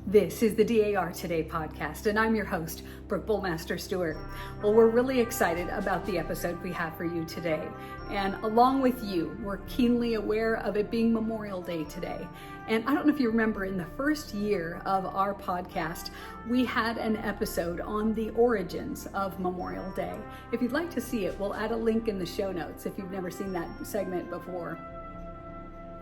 This is the DAR Today podcast, and I'm your host, Brooke Bullmaster Stewart. Well, we're really excited about the episode we have for you today. And along with you, we're keenly aware of it being Memorial Day today. And I don't know if you remember, in the first year of our podcast, we had an episode on the origins of Memorial Day. If you'd like to see it, we'll add a link in the show notes if you've never seen that segment before.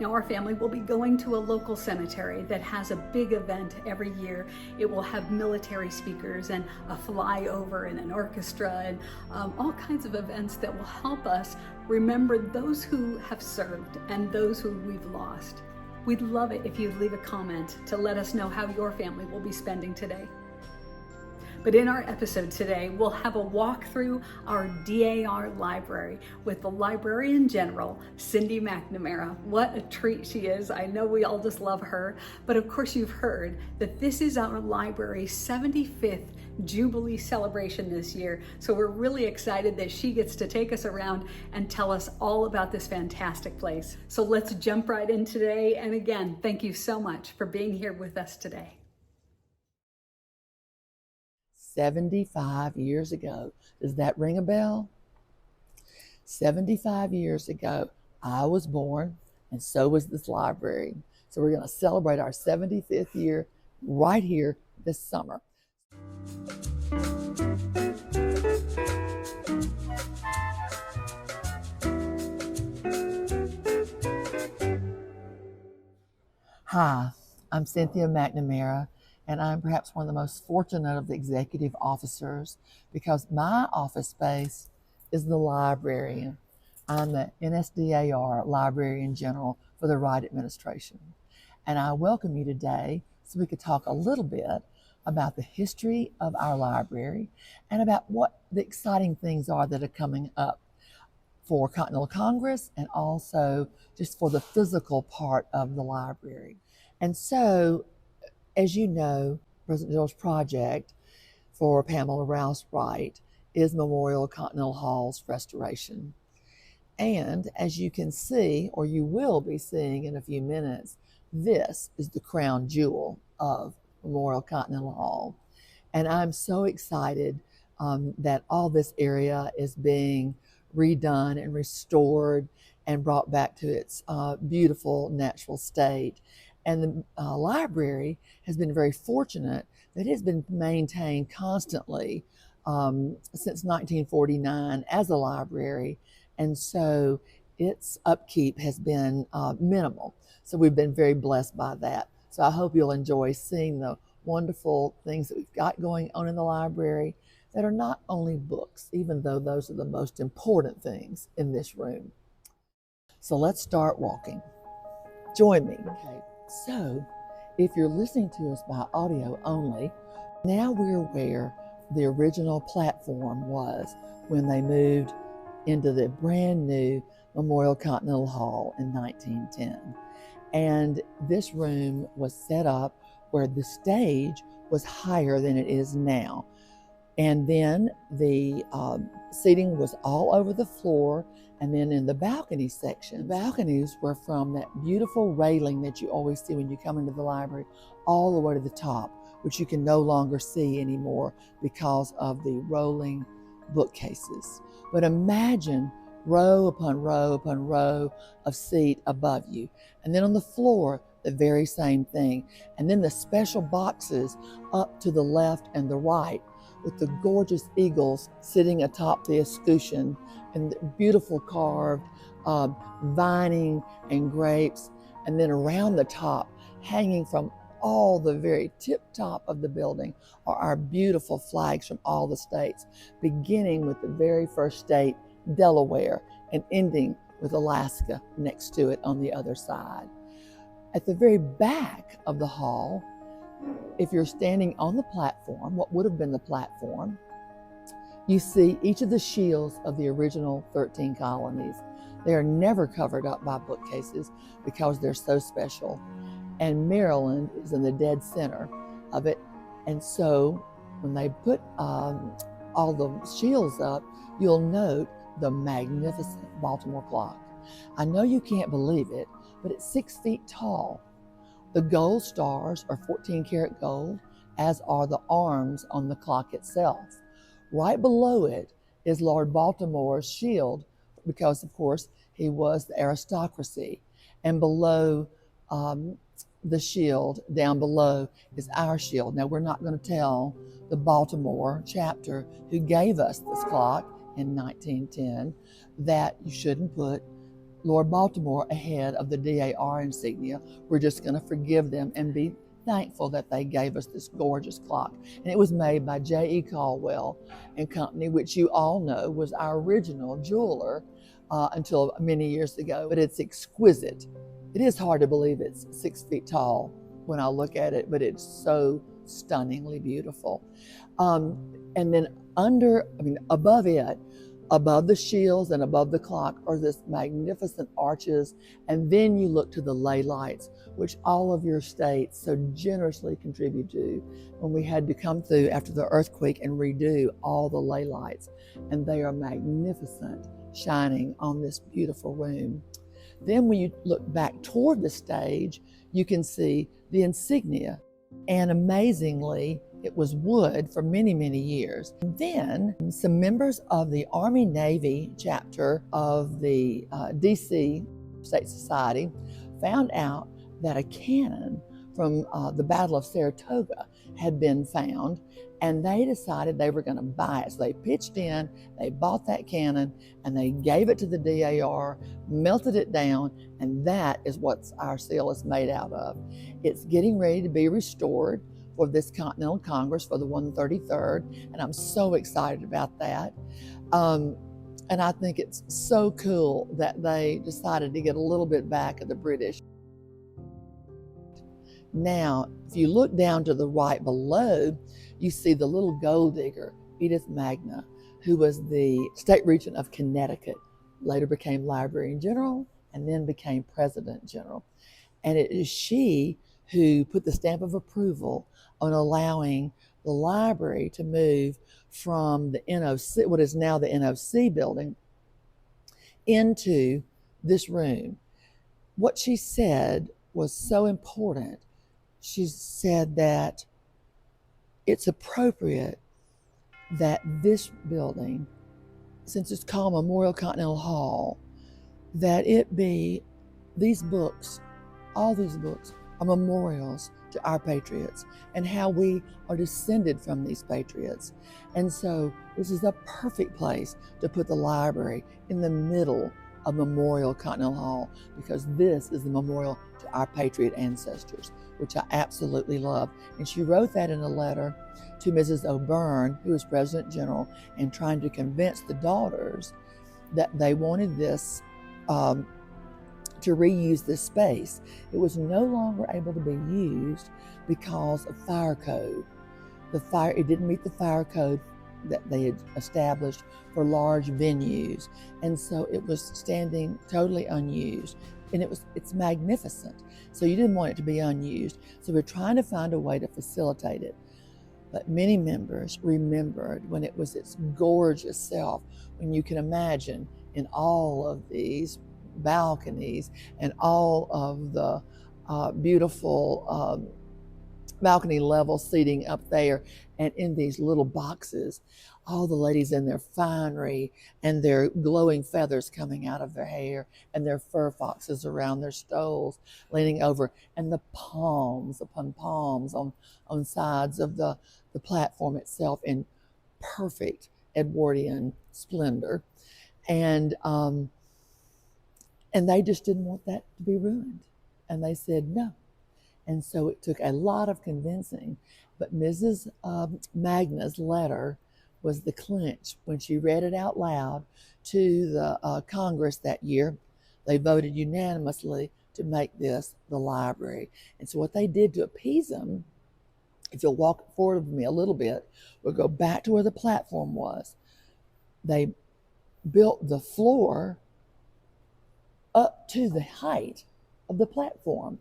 Now, our family will be going to a local cemetery that has a big event every year. It will have military speakers and a flyover and an orchestra and all kinds of events that will help us remember those who have served and those who we've lost. We'd love it if you'd leave a comment to let us know how your family will be spending today. But in our episode today, we'll have a walk through our DAR library with the Librarian General Cynthia McNamara. What a treat she is. I know we all just love her. But of course, you've heard that this is our library's 75th Jubilee celebration this year. So we're really excited that she gets to take us around and tell us all about this fantastic place. So let's jump right in today. And again, thank you so much for being here with us today. 75 years ago. Does that ring a bell? 75 years ago, I was born, and so was this library. So we're going to celebrate our 75th year right here this summer. Hi, I'm Cynthia McNamara, and I'm perhaps one of the most fortunate of the executive officers because my office space is the librarian. I'm the NSDAR Librarian General for the Wright administration. And I welcome you today so we could talk a little bit about the history of our library and about what the exciting things are that are coming up for Continental Congress and also just for the physical part of the library. And so, as you know, President Joel's project for Pamela Rouse Wright is Memorial Continental Hall's restoration. And as you can see, or you will be seeing in a few minutes, this is the crown jewel of Memorial Continental Hall. And I'm so excited that all this area is being redone and restored and brought back to its beautiful natural state. And the library has been very fortunate that it has been maintained constantly since 1949 as a library. And so its upkeep has been minimal. So we've been very blessed by that. So I hope you'll enjoy seeing the wonderful things that we've got going on in the library that are not only books, even though those are the most important things in this room. So let's start walking. Join me. Okay. So, if you're listening to us by audio only, now we're where the original platform was when they moved into the brand new Memorial Continental Hall in 1910. And this room was set up where the stage was higher than it is now. And then the seating was all over the floor. And then in the balcony section, the balconies were from that beautiful railing that you always see when you come into the library, all the way to the top, which you can no longer see anymore because of the rolling bookcases. But imagine row upon row upon row of seat above you. And then on the floor, the very same thing. And then the special boxes up to the left and the right with the gorgeous eagles sitting atop the escutcheon and the beautiful carved vining and grapes. And then around the top, hanging from all the very tip top of the building, are our beautiful flags from all the states, beginning with the very first state, Delaware, and ending with Alaska next to it on the other side. At the very back of the hall, if you're standing on the platform, what would have been the platform, you see each of the shields of the original 13 colonies. They are never covered up by bookcases because they're so special. And Maryland is in the dead center of it. And so when they put all the shields up, you'll note the magnificent Baltimore clock. I know you can't believe it, but it's 6 feet tall. The gold stars are 14 karat gold, as are the arms on the clock itself. Right below it is Lord Baltimore's shield, because of course he was the aristocracy. And below the shield, down below, is our shield. Now, we're not going to tell the Baltimore chapter, who gave us this clock in 1910, that you shouldn't put Lord Baltimore ahead of the DAR insignia. We're just going to forgive them and be thankful that they gave us this gorgeous clock. And it was made by J.E. Caldwell and Company, which you all know was our original jeweler until many years ago. But it's exquisite. It is hard to believe it's 6 feet tall when I look at it, but it's so stunningly beautiful. And then above it, above the shields and above the clock, are this magnificent arches. And then you look to the ley lights, which all of your states so generously contribute to, when we had to come through after the earthquake and redo all the ley lights. And they are magnificent, shining on this beautiful room. Then when you look back toward the stage, you can see the insignia. And amazingly, it was wood for many, many years. Then some members of the Army Navy chapter of the DC State Society found out that a cannon from the Battle of Saratoga had been found, and they decided they were going to buy it. So they pitched in, they bought that cannon, and they gave it to the DAR, melted it down, and that is what our seal is made out of. It's getting ready to be restored for this Continental Congress for the 133rd, and I'm so excited about that. And I think it's so cool that they decided to get a little bit back of the British. Now, if you look down to the right below, you see the little gold digger, Edith Magna, who was the state regent of Connecticut, later became Librarian General, and then became President General. And it is she who put the stamp of approval on allowing the library to move from the NOC, what is now the NOC building, into this room. What she said was so important. She said that it's appropriate that this building, since it's called Memorial Continental Hall, that it be these books, all these books are memorials to our patriots and how we are descended from these patriots. And so this is a perfect place to put the library in the middle of Memorial Continental Hall, because this is the memorial to our patriot ancestors, which I absolutely love. And she wrote that in a letter to Mrs. O'Byrne, who was President General, and trying to convince the daughters that they wanted this to reuse this space. It was no longer able to be used because of fire code. It didn't meet the fire code that they had established for large venues. And so it was standing totally unused. And it's magnificent. So you didn't want it to be unused. So we're trying to find a way to facilitate it. But many members remembered when it was its gorgeous self, when you can imagine in all of these balconies and all of the beautiful balcony level seating up there, and in these little boxes, all the ladies in their finery and their glowing feathers coming out of their hair and their fur foxes around their stoles leaning over, and the palms upon palms on sides of the platform itself in perfect Edwardian splendor. And they just didn't want that to be ruined. And they said no. And so it took a lot of convincing. But Mrs. Magna's letter was the clinch. When she read it out loud to the Congress that year, they voted unanimously to make this the library. And so what they did to appease them, if you'll walk forward with me a little bit, we'll go back to where the platform was. They built the floor up to the height of the platform.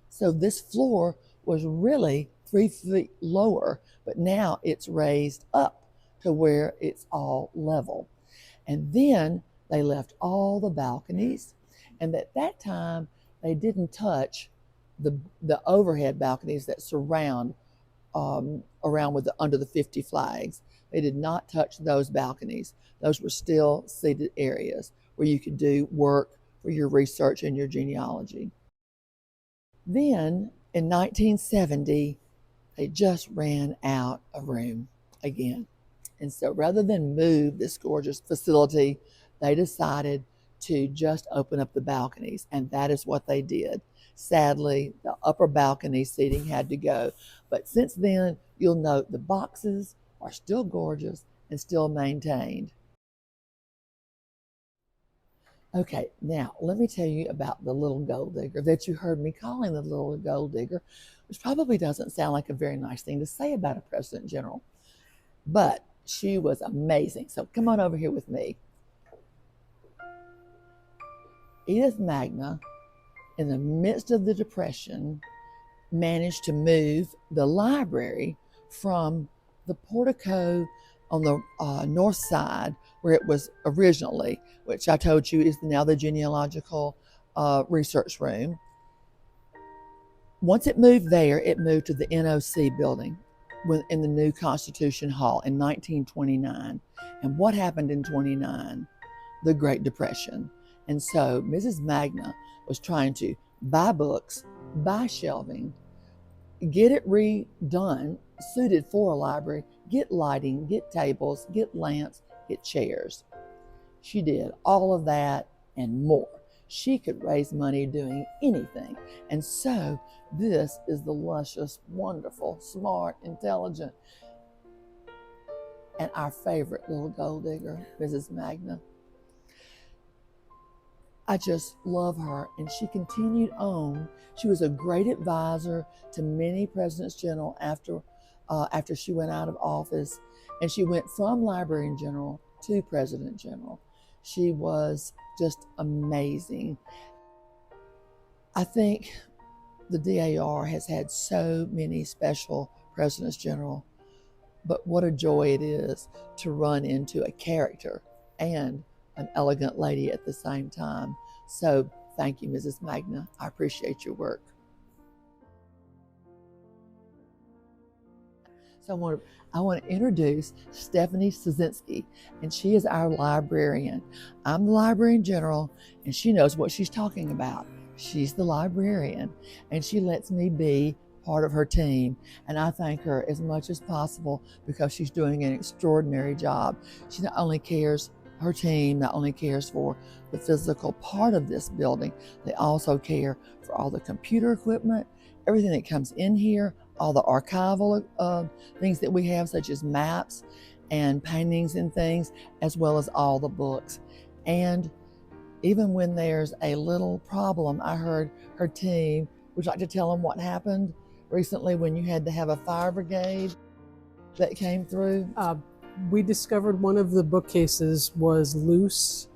So this floor was really 3 feet lower, but now it's raised up to where it's all level. And then they left all the balconies, and at that time they didn't touch the overhead balconies that surround around under the 50 flags. They did not touch those balconies. Those were still seated areas where you could do work for your research and your genealogy. Then in 1970, they just ran out of room again. And so rather than move this gorgeous facility, they decided to just open up the balconies, and that is what they did. Sadly, the upper balcony seating had to go. But since then, you'll note the boxes are still gorgeous and still maintained. Okay, now let me tell you about the little gold digger that you heard me calling the little gold digger, which probably doesn't sound like a very nice thing to say about a President General, but she was amazing. So come on over here with me. Edith Magna, in the midst of the Depression, managed to move the library from the portico on the north side where it was originally, which I told you is now the genealogical research room. Once it moved there, it moved to the NOC building in the new Constitution Hall in 1929. And what happened in 29? The Great Depression. And so Mrs. Magna was trying to buy books, buy shelving, get it redone, suited for a library, get lighting, get tables, get lamps, get chairs. She did all of that and more. She could raise money doing anything. And so this is the luscious, wonderful, smart, intelligent, and our favorite little gold digger, Mrs. Magna. I just love her, and she continued on. She was a great advisor to many Presidents General after she went out of office, and she went from Librarian General to President General. She was just amazing. I think the DAR has had so many special Presidents General, but what a joy it is to run into a character and an elegant lady at the same time. So thank you, Mrs. Magna. I appreciate your work. So I want to introduce Stephanie Szynski, and she is our librarian. I'm the Librarian General, and she knows what she's talking about. She's the librarian, and she lets me be part of her team, and I thank her as much as possible because she's doing an extraordinary job. She not only cares her team not only cares for the physical part of this building, they also care for all the computer equipment, everything that comes in here, all the archival things that we have, such as maps and paintings and things, as well as all the books. And even when there's a little problem, I heard her team, would you like to tell them what happened recently when you had to have a fire brigade that came through? We discovered one of the bookcases was loose.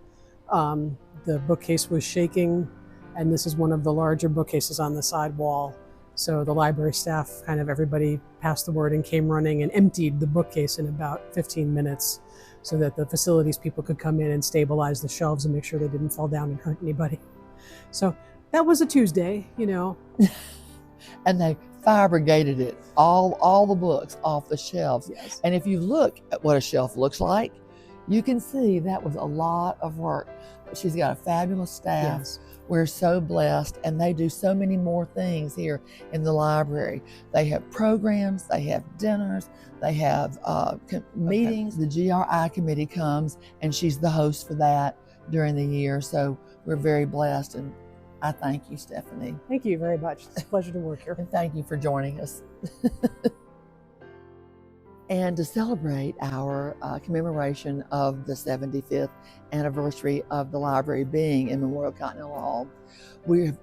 The bookcase was shaking, and this is one of the larger bookcases on the side wall. So the library staff, kind of everybody passed the word and came running and emptied the bookcase in about 15 minutes so that the facilities people could come in and stabilize the shelves and make sure they didn't fall down and hurt anybody. So that was a Tuesday, you know. And they fire brigaded it, all the books off the shelves. Yes. And if you look at what a shelf looks like, you can see that was a lot of work. She's got a fabulous staff. Yes. We're so blessed, and they do so many more things here in the library. They have programs, they have dinners, they have meetings. The GRI committee comes, and she's the host for that during the year. So we're very blessed, and I thank you, Stephanie. Thank you very much. It's a pleasure to work here. And thank you for joining us. And to celebrate our commemoration of the 75th anniversary of the library being in Memorial Continental Hall, we've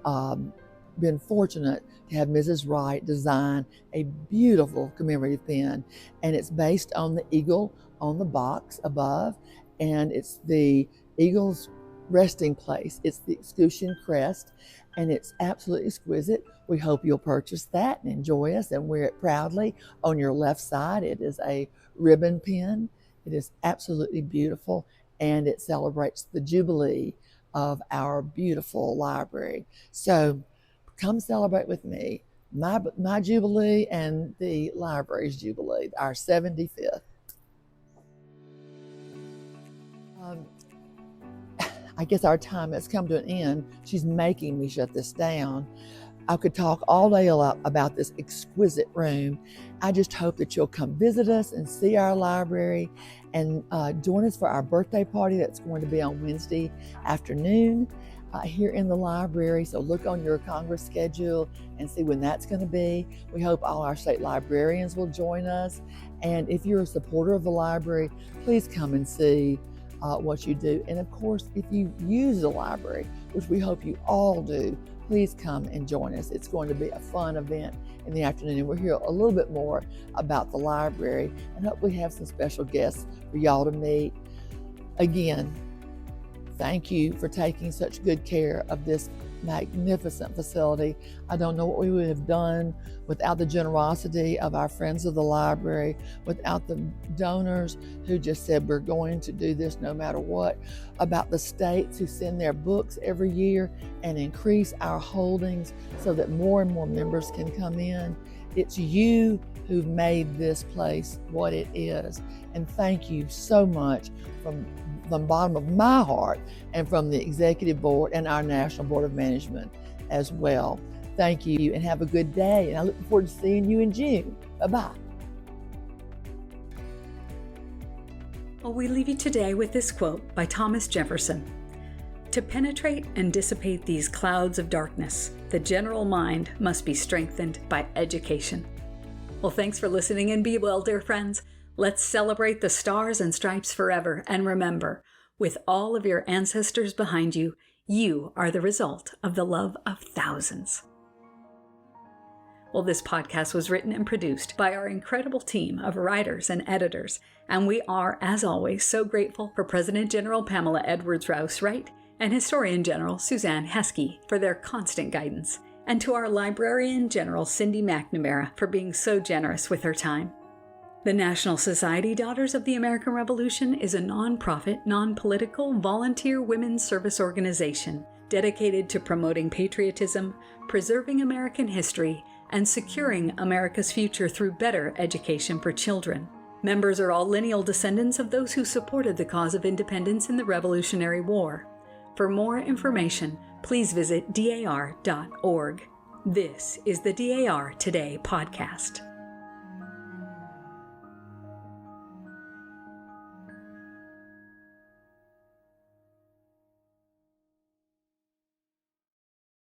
been fortunate to have Mrs. Wright design a beautiful commemorative pin. And it's based on the eagle on the box above, and it's the eagle's resting place. It's the escutcheon crest, and it's absolutely exquisite. We hope you'll purchase that and enjoy us and wear it proudly. On your left side, it is a ribbon pin. It is absolutely beautiful, and it celebrates the Jubilee of our beautiful library. So come celebrate with me my Jubilee and the library's Jubilee, our 75th. I guess our time has come to an end. She's making me shut this down. I could talk all day about this exquisite room. I just hope that you'll come visit us and see our library and join us for our birthday party that's going to be on Wednesday afternoon here in the library. So look on your Congress schedule and see when that's going to be. We hope all our state librarians will join us. And if you're a supporter of the library, please come and see what you do. And of course, if you use the library, which we hope you all do, please come and join us. It's going to be a fun event in the afternoon, and we'll hear a little bit more about the library and hopefully have some special guests for y'all to meet. Again, thank you for taking such good care of this magnificent facility. I don't know what we would have done without the generosity of our friends of the library, without the donors who just said we're going to do this no matter what, about the states who send their books every year and increase our holdings so that more and more members can come in. It's you who've made this place what it is. And thank you so much from the bottom of my heart and from the executive board and our National Board of Management as well. Thank you and have a good day. And I look forward to seeing you in June. Bye-bye. Well, we leave you today with this quote by Thomas Jefferson. To penetrate and dissipate these clouds of darkness, the general mind must be strengthened by education. Well, thanks for listening and be well, dear friends. Let's celebrate the stars and stripes forever. And remember, with all of your ancestors behind you, you are the result of the love of thousands. Well, this podcast was written and produced by our incredible team of writers and editors. And we are, as always, so grateful for President General Pamela Edwards Rouse Wright and Historian General Suzanne Heskey for their constant guidance, and to our Librarian General Cynthia McNamara for being so generous with her time. The National Society Daughters of the American Revolution is a nonprofit, non-political, volunteer women's service organization dedicated to promoting patriotism, preserving American history, and securing America's future through better education for children. Members are all lineal descendants of those who supported the cause of independence in the Revolutionary War. For more information, please visit dar.org. This is the DAR Today podcast.